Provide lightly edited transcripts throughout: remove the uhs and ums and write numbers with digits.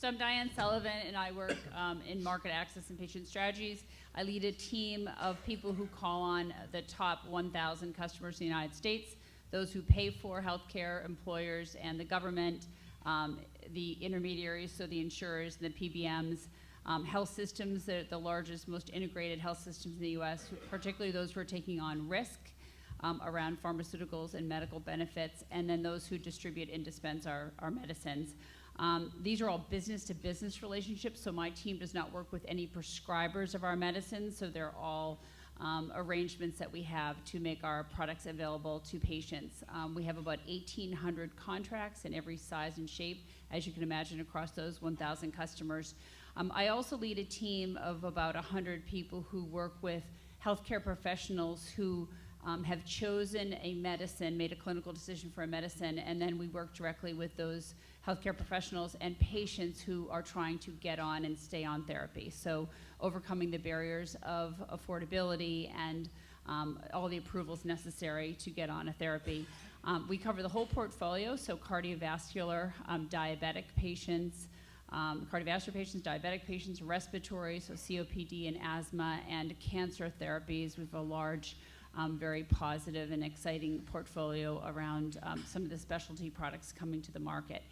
So I'm Diane Sullivan, and I work in market access and patient strategies. I lead a team of people who call on the top 1,000 customers in the United States, those who pay for healthcare, employers, and the government, the intermediaries, so the insurers, the PBMs, health systems, the largest, most integrated health systems in the U.S., particularly those who are taking on risk around pharmaceuticals and medical benefits, and then those who distribute and dispense our medicines. These are all business-to-business relationships, so my team does not work with any prescribers of our medicines, so they're all arrangements that we have to make our products available to patients. We have about 1,800 contracts in every size and shape, as you can imagine, across those 1,000 customers. I also lead a team of about 100 people who work with healthcare professionals who have chosen a medicine, made a clinical decision for a medicine, and then we work directly with those healthcare professionals and patients who are trying to get on and stay on therapy. So overcoming the barriers of affordability and all the approvals necessary to get on a therapy. We cover the whole portfolio, so cardiovascular, diabetic patients, diabetic patients, respiratory, so COPD and asthma, and cancer therapies. We have a large, very positive and exciting portfolio around some of the specialty products coming to the market.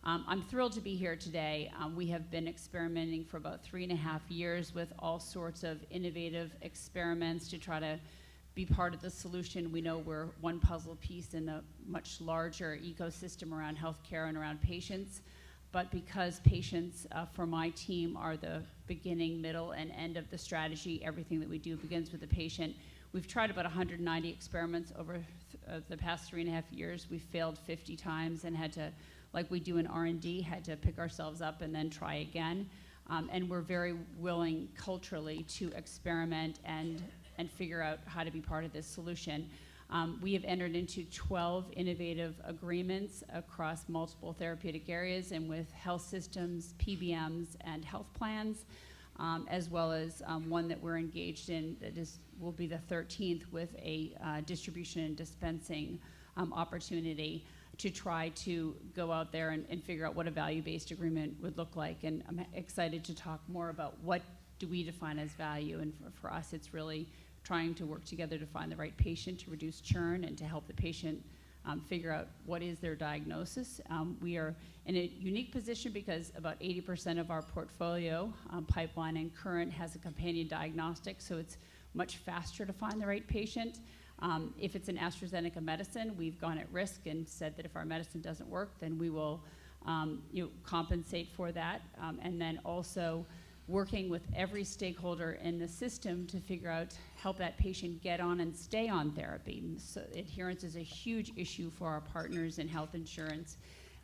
I'm thrilled to be here today. We have been experimenting for about 3.5 years with all sorts of innovative experiments to try to be part of the solution. We know we're one puzzle piece in a much larger ecosystem around healthcare and around patients. But because patients for my team are the beginning, middle, and end of the strategy, everything that we do begins with the patient. We've tried about 190 experiments over the past 3.5 years. We've failed 50 times and had to, like we do in R&D, had to pick ourselves up and then try again. And we're very willing culturally to experiment and figure out how to be part of this solution. We have entered into 12 innovative agreements across multiple therapeutic areas and with health systems, PBMs, and health plans, as well as one that we're engaged in that will be the 13th with a distribution and dispensing opportunity to try to go out there and figure out what a value-based agreement would look like. And I'm excited to talk more about what do we define as value. And for us, it's really trying to work together to find the right patient, to reduce churn, and to help the patient figure out what is their diagnosis. We are in a unique position because about 80% of our portfolio, pipeline and current, has a companion diagnostic, so it's much faster to find the right patient. If it's an AstraZeneca medicine, we've gone at risk and said that if our medicine doesn't work, then we will compensate for that. And then also working with every stakeholder in the system to figure out, help that patient get on and stay on therapy. So adherence is a huge issue for our partners in health insurance.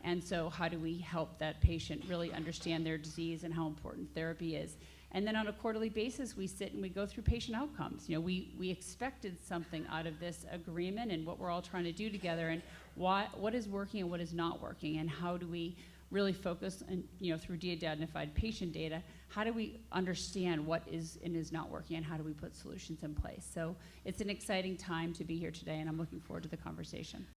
And so how do we help that patient really understand their disease and how important therapy is? And then on a quarterly basis, we sit and we go through patient outcomes. You know, we expected something out of this agreement and what we're all trying to do together, and what is working and what is not working, and how do we really focus on, through de-identified patient data, how do we understand what is and is not working, and how do we put solutions in place? So it's an exciting time to be here today, and I'm looking forward to the conversation.